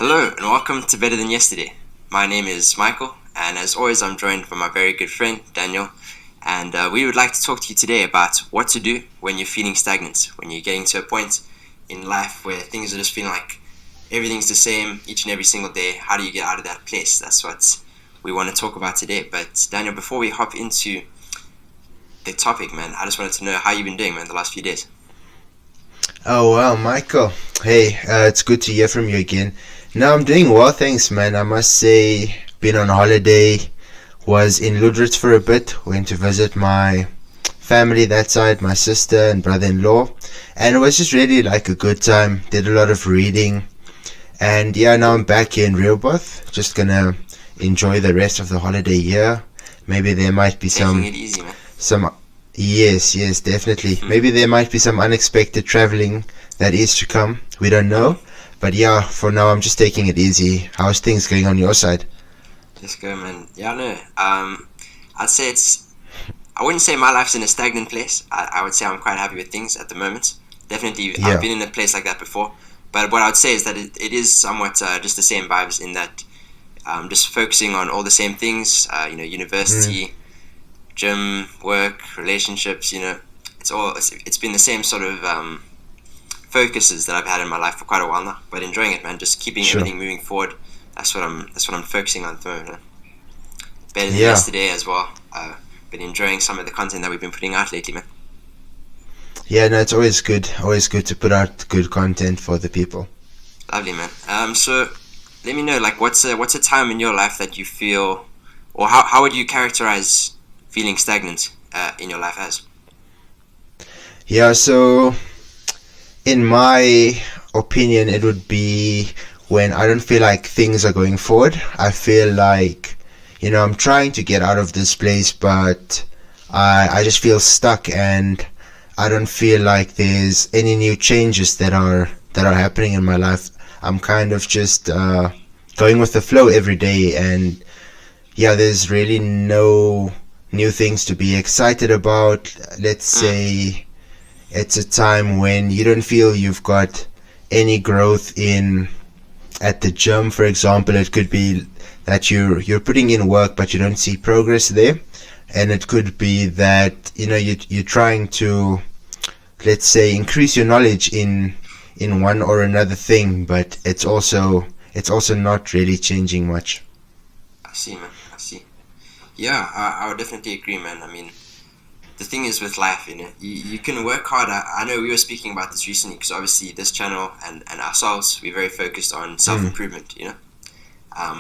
Hello and welcome to Better Than Yesterday. My name is Michael, and as always, I'm joined by my very good friend Daniel. And we would like to talk to you today about what to do when you're feeling stagnant, when you're getting to a point in life where things are just feeling like everything's the same each and every single day. How do you get out of that place? That's what we want to talk about today. But Daniel, before we hop into the topic, man, I just wanted to know how you've been doing, man, the last few days. Oh well, Michael. Hey, it's good to hear from you again. No, I'm doing well, thanks, man. I must say, been on holiday, was in Ludritz for a bit, went to visit my family that side, my sister and brother-in-law, and it was just really like a good time. Did a lot of reading, and yeah, now I'm back here in Rehoboth. Just gonna enjoy the rest of the holiday here. Maybe there might be Taking it easy, man. some. Yes, definitely. Maybe there might be some unexpected traveling that is to come. We don't know. But yeah, for now I'm just taking it easy. How's things going on your side? Let's go, man. Yeah, no. I'd say I wouldn't say my life's in a stagnant place. I would say I'm quite happy with things at the moment. Definitely, I've Yeah. been in a place like that before. But what I would say is that it is somewhat just the same vibes in that just focusing on all the same things, Mm, university, gym, work, relationships, it's been the same sort of focuses that I've had in my life for quite a while now. But enjoying it, man. Just keeping sure. everything moving forward. That's what I'm focusing on at the moment. Man. Better than Yeah. yesterday as well. Been enjoying some of the content that we've been putting out lately, man. Yeah, no, it's always good. Always good to put out good content for the people. Lovely, man. So let me know, like, what's a time in your life that you feel, or how would you characterize feeling stagnant in your life as? Yeah, so in my opinion, it would be when I don't feel like things are going forward. I feel like, I'm trying to get out of this place, but I just feel stuck and I don't feel like there's any new changes that are happening in my life. I'm kind of just going with the flow every day, and yeah, there's really no new things to be excited about. Let's Mm, say it's a time when you don't feel you've got any growth in at the gym, for example. It could be that you're putting in work but you don't see progress there, and it could be that you're trying to, let's say, increase your knowledge in one or another thing, but it's also not really changing much. I see, man. I see. Yeah, I would definitely agree, man. I mean, the thing is with life, you can work hard. I know we were speaking about this recently because obviously this channel and ourselves, we're very focused on self Mm, improvement,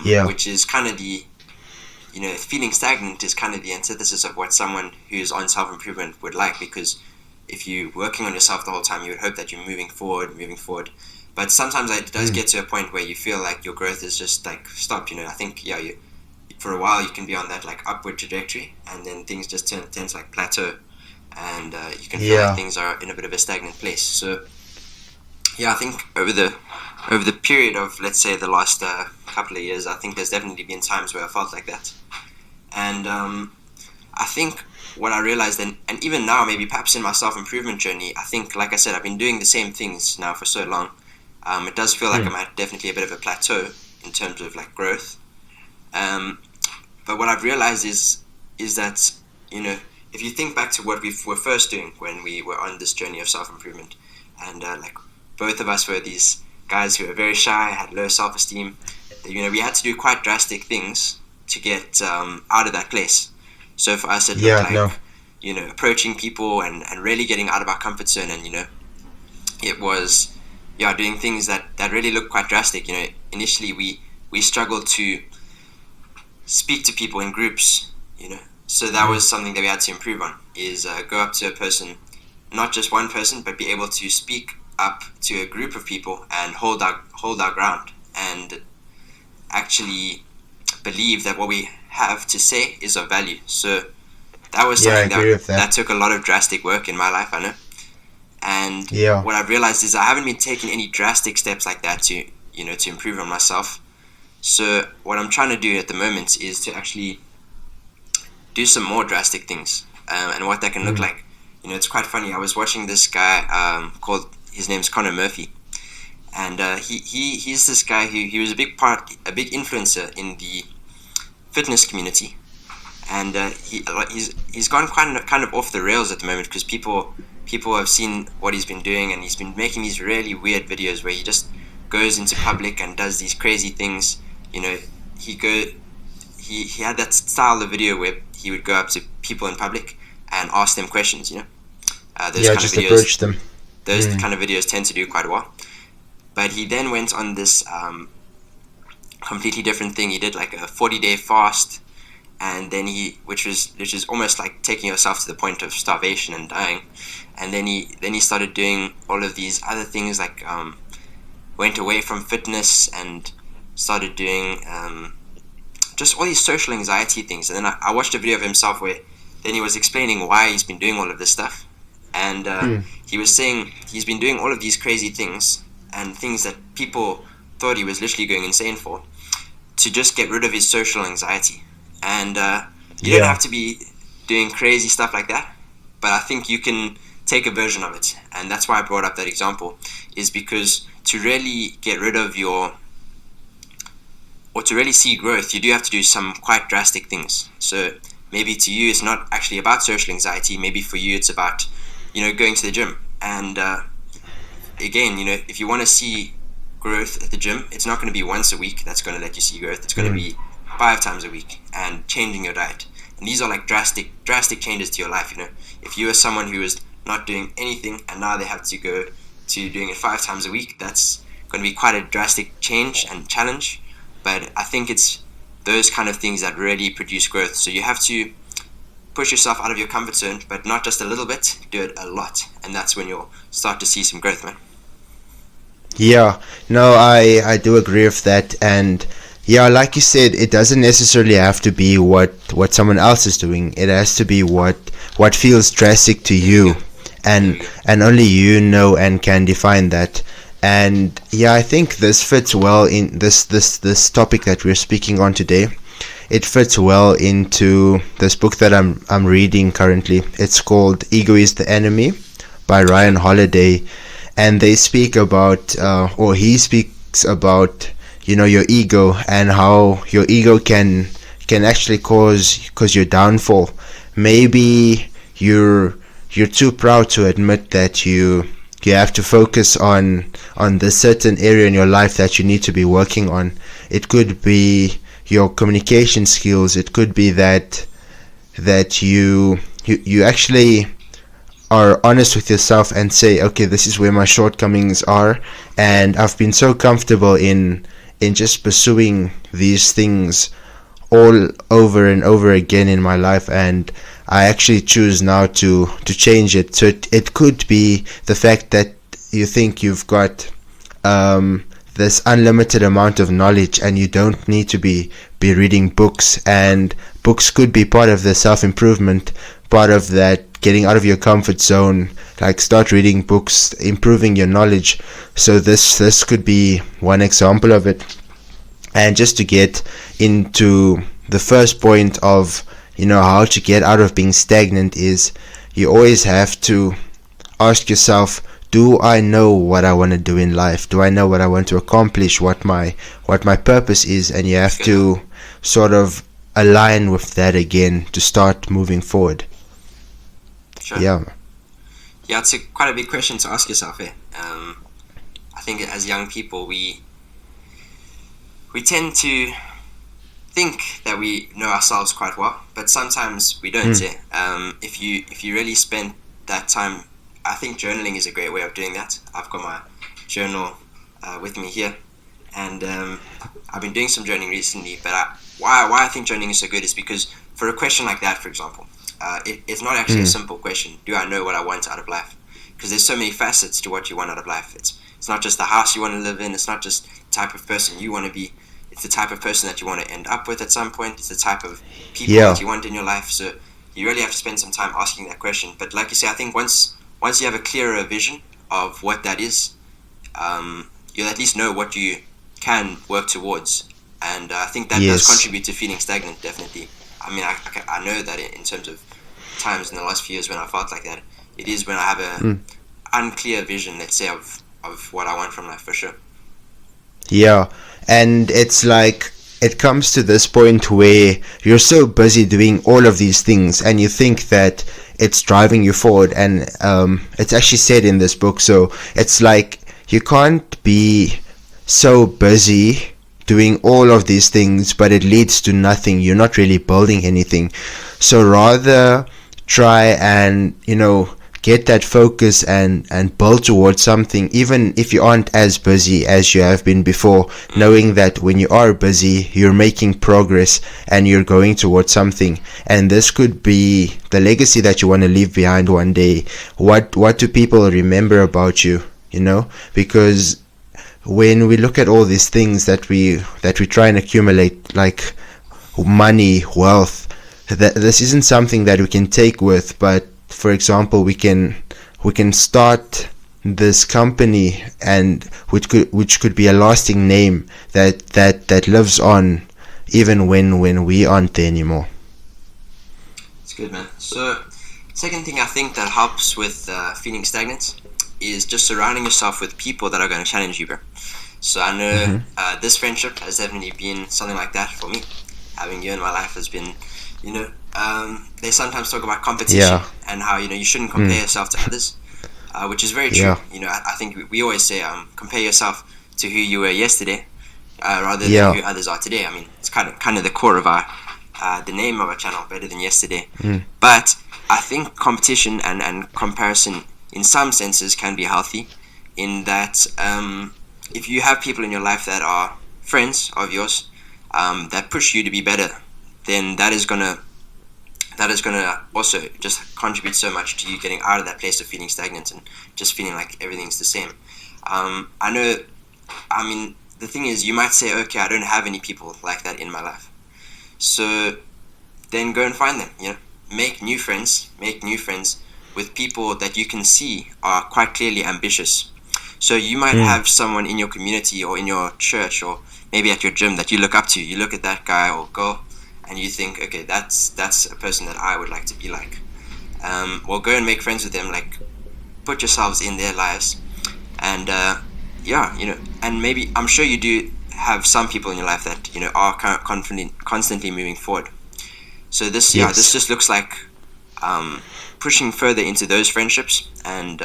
yeah, which is kind of feeling stagnant is kind of the antithesis of what someone who's on self improvement would like, because if you're working on yourself the whole time, you would hope that you're moving forward, moving forward. But sometimes it does mm, get to a point where you feel like your growth is just like stopped. I think for a while you can be on that like upward trajectory, and then things just tend to like plateau, and you can feel like yeah, things are in a bit of a stagnant place. So yeah, I think over the period of, let's say, the last couple of years, I think there's definitely been times where I felt like that, and I think what I realized, and even now, maybe perhaps in my self improvement journey, I think, like I said, I've been doing the same things now for so long. It does feel like mm, I'm at definitely a bit of a plateau in terms of like growth. Um, but what I've realized is that if you think back to what we were first doing when we were on this journey of self improvement, and like both of us were these guys who were very shy, had low self esteem. We had to do quite drastic things to get out of that place. So for us, it looked yeah, no, like approaching people and really getting out of our comfort zone, and it was doing things that really looked quite drastic. Initially we struggled to speak to people in groups. So that mm, was something that we had to improve on. Is go up to a person, not just one person, but be able to speak up to a group of people and hold our ground and actually believe that what we have to say is of value. So that was yeah, I something agree that with that that. took a lot of drastic work in my life, I know. And Yeah, what I've realized is I haven't been taking any drastic steps like that to improve on myself. So what I'm trying to do at the moment is to actually do some more drastic things, and what that can look mm, like. It's quite funny. I was watching this guy called, his name's Connor Murphy, and he's this guy who he was a big influencer in the fitness community, and he's gone kind of off the rails at the moment because people have seen what he's been doing, and he's been making these really weird videos where he just goes into public and does these crazy things. You know, he had that style of video where he would go up to people in public and ask them questions. You know, those kind just of videos, approach them. those kind of videos tend to do quite well. But he then went on this completely different thing. He did like a 40-day fast, and then which is almost like taking yourself to the point of starvation and dying. And then he started doing all of these other things, like went away from fitness and started doing just all these social anxiety things. And then I watched a video of himself where then he was explaining why he's been doing all of this stuff. And he was saying he's been doing all of these crazy things and things that people thought he was literally going insane for, to just get rid of his social anxiety. And you don't have to be doing crazy stuff like that, but I think you can take a version of it. And that's why I brought up that example, is because to really get rid of or to really see growth, you do have to do some quite drastic things. So maybe to you it's not actually about social anxiety. Maybe for you it's about, going to the gym. And again, if you want to see growth at the gym, it's not going to be once a week that's going to let you see growth. It's going to be 5 times a week, and changing your diet. And these are like drastic changes to your life. If you are someone who is not doing anything and now they have to go to doing it 5 times a week, that's going to be quite a drastic change and challenge. But I think it's those kind of things that really produce growth. So you have to push yourself out of your comfort zone, but not just a little bit, do it a lot, and that's when you'll start to see some growth, man. Yeah, no, I do agree with that. And yeah, like you said, it doesn't necessarily have to be what someone else is doing. It has to be what feels drastic to you, and only you know and can define that. And yeah, I think this fits well in this topic that we're speaking on today. It fits well into this book that I'm reading currently. It's called Ego is the Enemy by Ryan Holiday, and they speak about or he speaks about your ego, and how your ego can actually cause your downfall. Maybe you're too proud to admit that you have to focus on this certain area in your life that you need to be working on. It could be your communication skills. It could be that you actually are honest with yourself and say, okay, this is where my shortcomings are, and I've been so comfortable in just pursuing these things all over and over again in my life, and I actually choose now to change it. So it could be the fact that you think you've got this unlimited amount of knowledge and you don't need to be reading books, and books could be part of the self-improvement, part of that getting out of your comfort zone. Like, start reading books, improving your knowledge. So this could be one example of it. And just to get into the first point of how to get out of being stagnant, is you always have to ask yourself, do I know what I want to do in life? Do I know what I want to accomplish, what my purpose is? And you have to sort of align with that again to start moving forward. Sure. Yeah, it's quite a big question to ask yourself here. I think as young people, we tend to think that we know ourselves quite well, but sometimes we don't. If you really spend that time, I think journaling is a great way of doing that. I've got my journal with me here, and I've been doing some journaling recently. But why I think journaling is so good is because for a question like that, for example, it's not actually a simple question. Do I know what I want out of life? Because there's so many facets to what you want out of life. It's not just the house you want to live in. It's not just the type of person you want to be. It's the type of person that you want to end up with at some point. It's the type of people that you want in your life. So you really have to spend some time asking that question. But like you say, I think once you have a clearer vision of what that is, you'll at least know what you can work towards. And I think that does contribute to feeling stagnant, definitely. I mean, I know that in terms of times in the last few years when I felt like that, it is when I have a unclear vision, let's say, of what I want from life, for sure. Yeah, and it's like it comes to this point where you're so busy doing all of these things and you think that it's driving you forward, and it's actually said in this book. So it's like you can't be so busy doing all of these things but it leads to nothing. You're not really building anything. So rather try and get that focus and build towards something, even if you aren't as busy as you have been before, knowing that when you are busy you're making progress and you're going towards something. And this could be the legacy that you want to leave behind one day. What do people remember about you, because when we look at all these things that we try and accumulate, like money, wealth, that this isn't something that we can take with. But for example, we can start this company, and which could be a lasting name that lives on even when we aren't there anymore. It's good, man. So second thing I think that helps with feeling stagnant is just surrounding yourself with people that are going to challenge you, bro. So I know this friendship has definitely been something like that for me. Having you in my life has been, they sometimes talk about competition and how you shouldn't compare yourself to others, which is very true. I think we always say compare yourself to who you were yesterday rather than who others are today. I mean, it's kind of the core of our the name of our channel, Better Than Yesterday. But I think competition and comparison in some senses can be healthy, in that if you have people in your life that are friends of yours that push you to be better, then that is gonna also just contribute so much to you getting out of that place of feeling stagnant and just feeling like everything's the same. The thing is, you might say, okay, I don't have any people like that in my life. So then go and find them, make new friends with people that you can see are quite clearly ambitious. So you might have someone in your community or in your church or maybe at your gym that you look up to. You look at that guy or girl and you think, okay, that's a person that I would like to be like. Well, go and make friends with them, like put yourselves in their lives, and and maybe I'm sure you do have some people in your life that are constantly moving forward. So this just looks like pushing further into those friendships and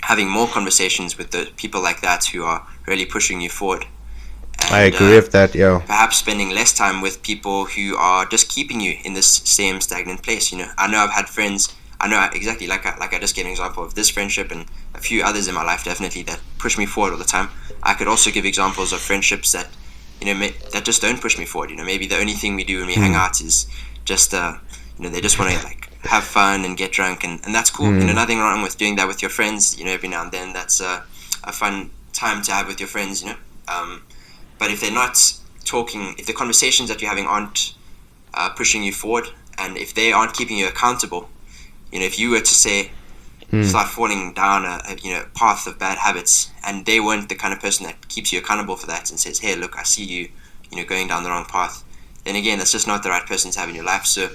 having more conversations with the people like that who are really pushing you forward. And, I agree with that, perhaps spending less time with people who are just keeping you in this same stagnant place. I know I've had friends. I know exactly, like I just gave an example of this friendship and a few others in my life, definitely, that push me forward all the time. I could also give examples of friendships that that just don't push me forward. Maybe the only thing we do when we hang out is just they just want to like have fun and get drunk, and that's cool. Nothing wrong with doing that with your friends. Every now and then, that's a fun time to have with your friends. But if they're not talking, if the conversations that you're having aren't pushing you forward, and if they aren't keeping you accountable, if you were to say start falling down a path of bad habits, and they weren't the kind of person that keeps you accountable for that and says, hey, look, I see you going down the wrong path, then again, that's just not the right person to have in your life. So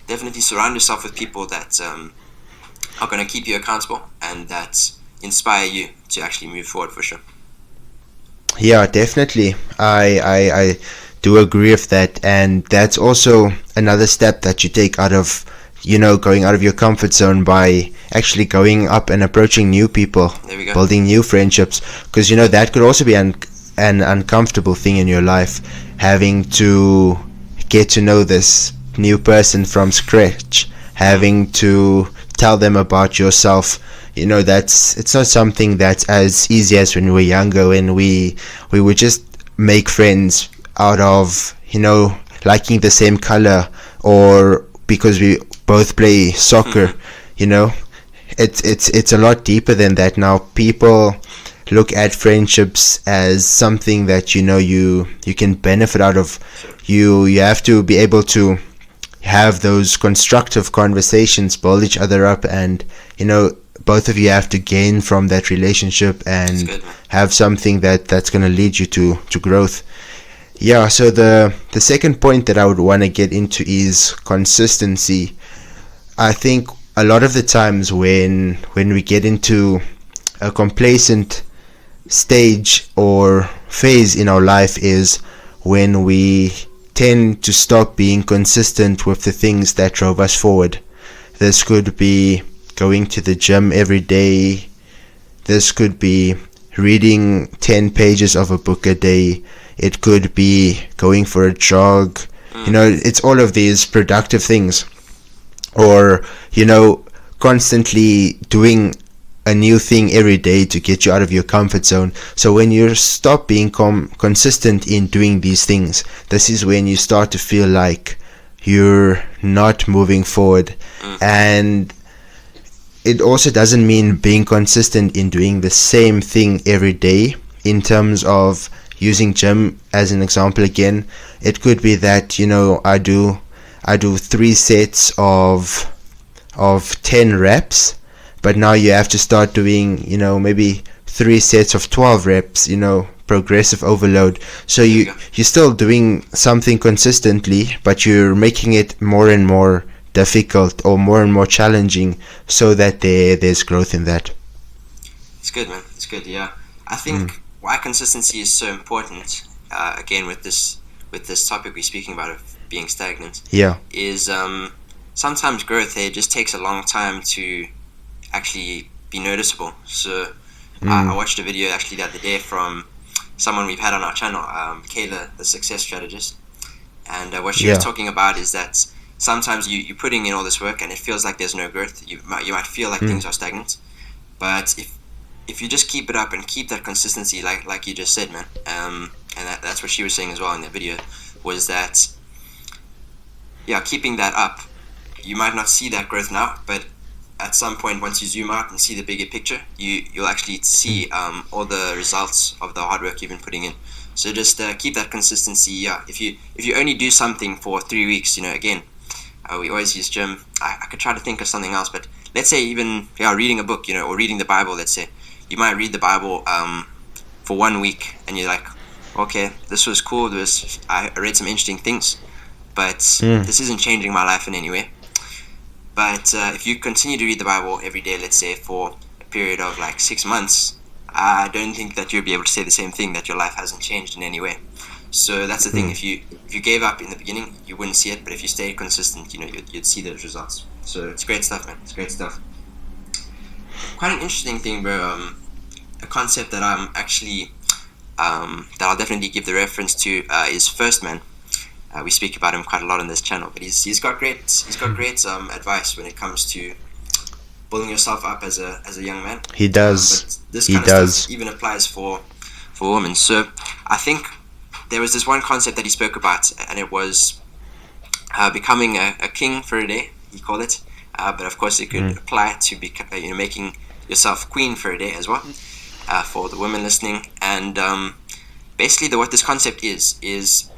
definitely surround yourself with people that are going to keep you accountable and that inspire you to actually move forward, for sure. Yeah, definitely. I do agree with that, and that's also another step that you take out of going out of your comfort zone by actually going up and approaching new people, building new friendships, because that could also be an uncomfortable thing in your life, having to get to know this new person from scratch, having to tell them about yourself. It's not something that's as easy as when we were younger, when we would just make friends out of liking the same color or because we both play soccer. It's a lot deeper than that now. People look at friendships as something that you can benefit out of. You have to be able to have those constructive conversations, build each other up, and both of you have to gain from that relationship and have something that's going to lead you to growth. Yeah, so the second point that I would want to get into is consistency. I think a lot of the times when we get into a complacent stage, or phase in our life is when we tend to stop being consistent with the things that drove us forward. This could be going to the gym every day. This could be reading 10 pages of a book a day. It could be going for a jog. It's all of these productive things. Or, constantly doing a new thing every day to get you out of your comfort zone. So when you stop being consistent in doing these things, this is when you start to feel like you're not moving forward. And it also doesn't mean being consistent in doing the same thing every day. In terms of using gym as an example again, it could be that I do 3 sets of 10 reps, but now you have to start doing maybe 3 sets of 12 reps, progressive overload. So you're still doing something consistently, but you're making it more and more difficult or more and more challenging, so that there's growth in that. It's good, man. It's good. Yeah, I think why consistency is so important, again with this topic we're speaking about of being stagnant, is sometimes growth just takes a long time to actually be noticeable. So I watched a video actually the other day from someone we've had on our channel, Kayla, the success strategist, and what she was talking about is that sometimes you're putting in all this work and it feels like there's no growth. You might feel like things are stagnant, but if you just keep it up and keep that consistency, like you just said, man, and that's what she was saying as well in the video, was that keeping that up, you might not see that growth now, but at some point, once you zoom out and see the bigger picture, you'll actually see all the results of the hard work you've been putting in. So just keep that consistency. If you only do something for 3 weeks, again, we always use gym. I could try to think of something else, but let's say even reading a book, or reading the Bible. Let's say you might read the Bible for 1 week, and you're like, okay, this was cool. I read some interesting things, but this isn't changing my life in any way. But if you continue to read the Bible every day, let's say for a period of like 6 months, I don't think that you'll be able to say the same thing, that your life hasn't changed in any way. So that's the thing. If you gave up in the beginning, you wouldn't see it. But if you stay consistent, you'd see those results. So it's great stuff, man. It's great stuff. Quite an interesting thing, bro. A concept that I'm actually that I'll definitely give the reference to is First Man. We speak about him quite a lot on this channel, but he's got great advice when it comes to building yourself up as a young man. He does. But this kind of stuff even applies for women. So I think there was this one concept that he spoke about, and it was becoming a king for a day. He called it, but of course it could apply to making yourself queen for a day as well. For the women listening, and basically what this concept is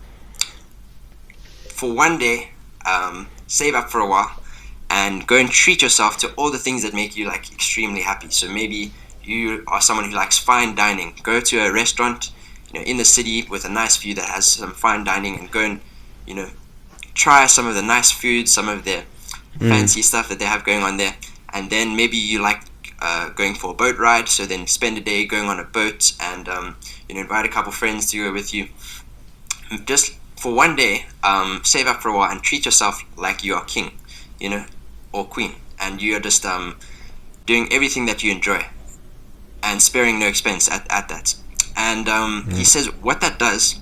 for one day, save up for a while and go and treat yourself to all the things that make you like extremely happy. So maybe you are someone who likes fine dining. Go to a restaurant, in the city with a nice view that has some fine dining, and go and try some of the nice food, some of the fancy stuff that they have going on there. And then maybe you like going for a boat ride, so then spend a day going on a boat, and invite a couple friends to go with you. Just for one day, save up for a while and treat yourself like you are king, or queen, and you are just doing everything that you enjoy and sparing no expense at that. And he says what that does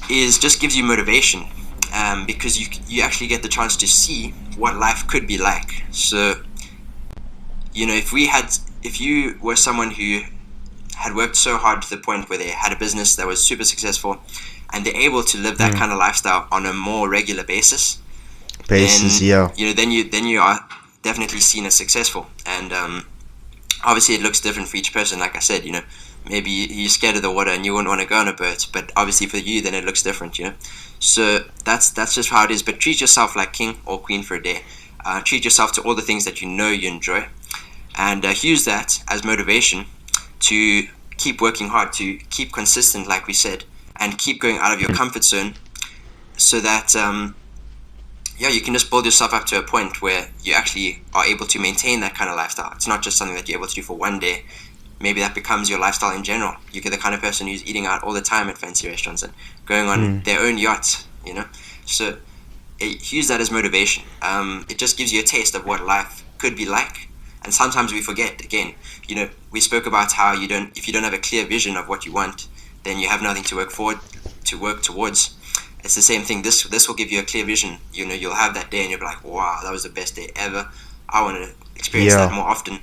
is just gives you motivation, because you actually get the chance to see what life could be like. So if you were someone who had worked so hard to the point where they had a business that was super successful, and they're able to live that kind of lifestyle on a more regular basis, then you are definitely seen as successful. And obviously it looks different for each person. Like I said, maybe you're scared of the water and you wouldn't want to go on a boat, but obviously for you then it looks different. So that's just how it is. But treat yourself like king or queen for a day. Treat yourself to all the things that you enjoy, and use that as motivation to keep working hard, to keep consistent, like we said, and keep going out of your comfort zone, so that you can just build yourself up to a point where you actually are able to maintain that kind of lifestyle. It's not just something that you're able to do for one day. maybe that becomes your lifestyle in general. You get the kind of person who's eating out all the time at fancy restaurants and going on their own yachts, So use that as motivation. It just gives you a taste of what life could be like. And sometimes we forget, again, we spoke about how if you don't have a clear vision of what you want, then you have nothing to work towards. It's the same thing. This will give you a clear vision. You'll have that day and you'll be like, wow, that was the best day ever. I want to experience that more often.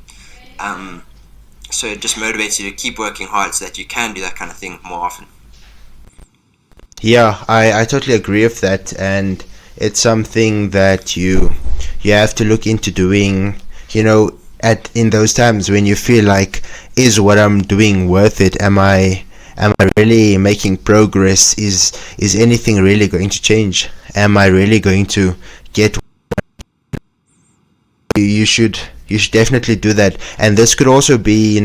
So it just motivates you to keep working hard so that you can do that kind of thing more often. Yeah, I totally agree with that, and it's something that you have to look into doing, in those times when you feel like, is what I'm doing worth it? Am I really making progress? Is anything really going to change? Am I really going to get? You should definitely do that, and this could also be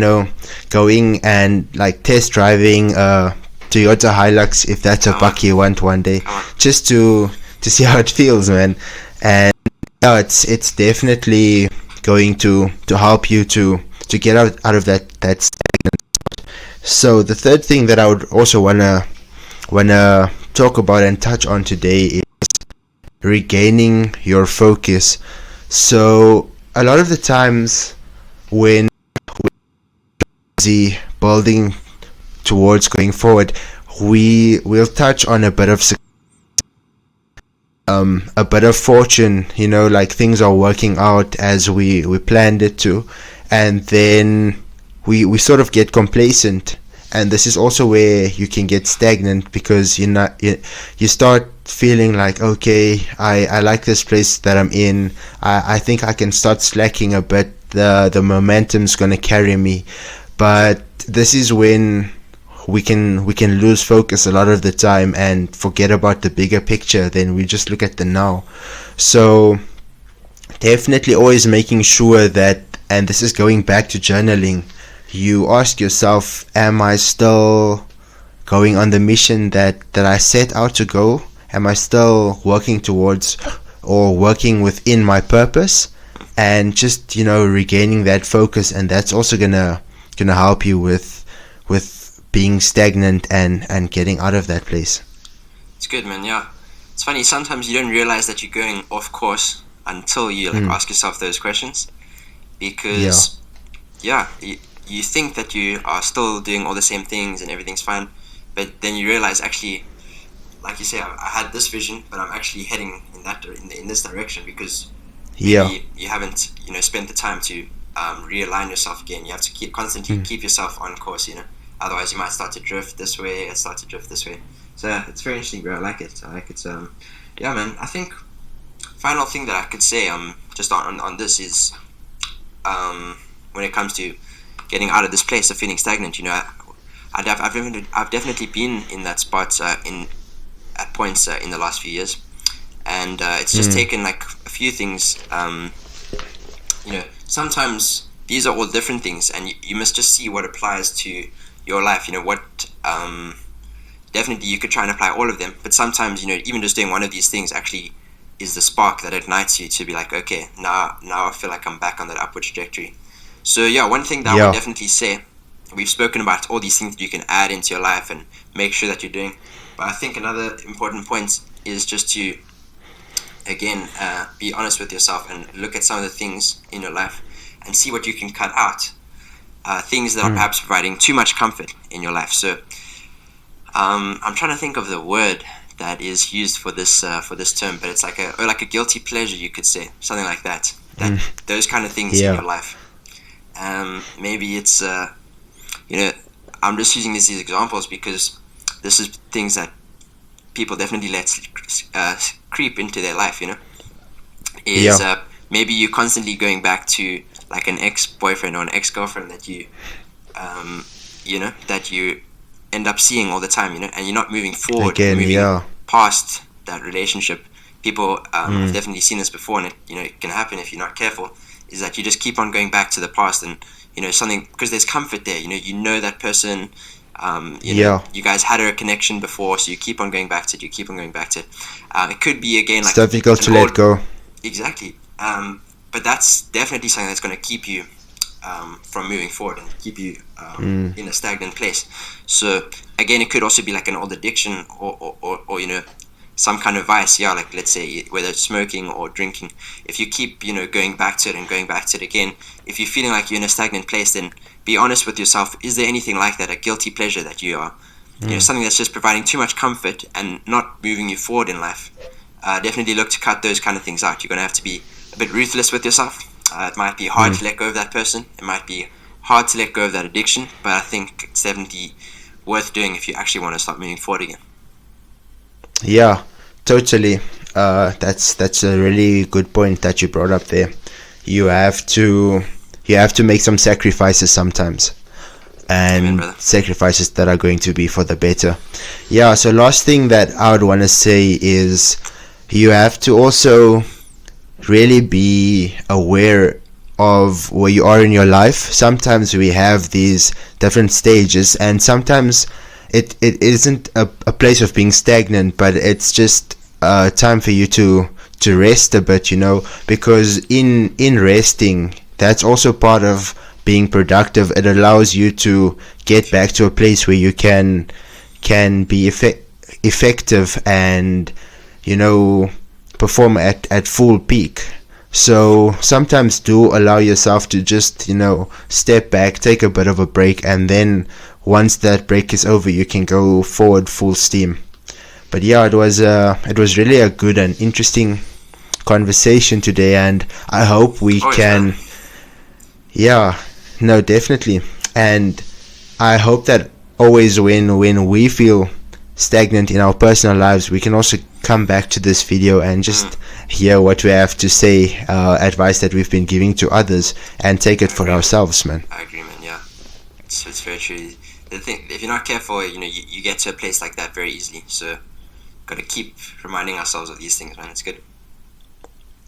going and like test driving Toyota Hilux, if that's a buck you want one day, just to see how it feels, man. And it's definitely going to help you to get out of that stagnant spot. So the third thing that I would also wanna talk about and touch on today is regaining your focus. So a lot of the times when we're building towards going forward, we'll touch on a bit of fortune, like things are working out as we planned it to, and then we sort of get complacent, and this is also where you can get stagnant, because you start feeling like, okay, I like this place that I'm in. I think I can start slacking a bit. The momentum's gonna carry me, but this is when we can lose focus a lot of the time and forget about the bigger picture. Then we just look at the now. So definitely always making sure that, and this is going back to journaling, you ask yourself, am I still going on the mission that I set out to go? Am I still working towards or working within my purpose? And just regaining that focus, and that's also gonna help you with being stagnant and getting out of that place. It's good, man. Yeah, it's funny, sometimes you don't realize that you're going off course until you ask yourself those questions, because you think that you are still doing all the same things and everything's fine, but then you realize, actually, like you say, I had this vision, but I'm actually heading in this direction, because maybe you haven't spent the time to realign yourself again. You have to constantly keep yourself on course, otherwise you might start to drift this way, So it's very interesting, bro. I like it. Yeah, man. I think final thing that I could say just on this is, when it comes to getting out of this place of feeling stagnant, I've definitely been in that spot at points in the last few years, and it's just taken like a few things. Sometimes these are all different things, and you must just see what applies to your life. Definitely you could try and apply all of them, but sometimes even just doing one of these things actually is the spark that ignites you to be like, okay, now I feel like I'm back on that upward trajectory. So one thing that I would definitely say, we've spoken about all these things that you can add into your life and make sure that you're doing, but I think another important point is just to, again, be honest with yourself and look at some of the things in your life and see what you can cut out, things that are perhaps providing too much comfort in your life. So I'm trying to think of the word that is used for this term, but it's like a guilty pleasure, you could say, something like that. Those kind of things in your life. Maybe it's I'm just using these examples because this is things that people definitely let creep into their life. Maybe you're constantly going back to like an ex-boyfriend or an ex-girlfriend that you that you end up seeing all the time, and you're not moving forward, moving past that relationship. People have definitely seen this before, and it can happen if you're not careful, is that you just keep on going back to the past, and something, because there's comfort there, that person, you guys had a connection before, so you keep on going back to it, it could be, again, like, it's difficult to let go. Exactly. But that's definitely something that's going to keep you from moving forward and keep you in a stagnant place. So again, it could also be like an old addiction or you know, some kind of vice. Yeah, like let's say whether it's smoking or drinking. If you keep, you know, going back to it and going back to it again, if you're feeling like you're in a stagnant place, then be honest with yourself. Is there anything like that, a guilty pleasure that you are, you know, something that's just providing too much comfort and not moving you forward in life? Definitely look to cut those kind of things out. You're going to have to be a bit ruthless with yourself. It might be hard to let go of that person. It might be hard to let go of that addiction, but I think it's definitely worth doing if you actually want to start moving forward again. Yeah, totally. That's a really good point that you brought up there. You have to make some sacrifices sometimes, and Amen, sacrifices that are going to be for the better. Yeah. So last thing that I would want to say is you have to also really be aware of where you are in your life. Sometimes we have these different stages, and sometimes it isn't a place of being stagnant, but it's just time for you to rest a bit, you know, because in resting, that's also part of being productive. It allows you to get back to a place where you can be effective and, you know, perform at full peak. So sometimes do allow yourself to just, you know, step back, take a bit of a break, and then once that break is over, you can go forward full steam. But yeah, it was really a good and interesting conversation today, and I hope we can. Yeah, no, definitely, and I hope that always when we feel stagnant in our personal lives, we can also come back to this video and just hear what we have to say, advice that we've been giving to others, and take it for ourselves, man. I agree, man. Yeah, it's very true. The thing, if you're not careful, you know, you get to a place like that very easily. So, gotta keep reminding ourselves of these things, man. It's good.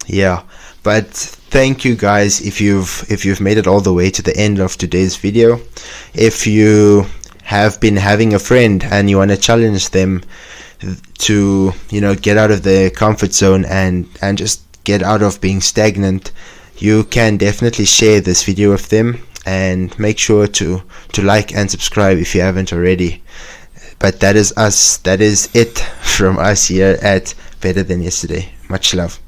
Yeah, but thank you guys if you've made it all the way to the end of today's video. If you have been having a friend and you want to challenge them to, you know, get out of their comfort zone and just get out of being stagnant, you can definitely share this video with them, and make sure to like and subscribe if you haven't already. But that is it from us here at Better Than Yesterday. Much love.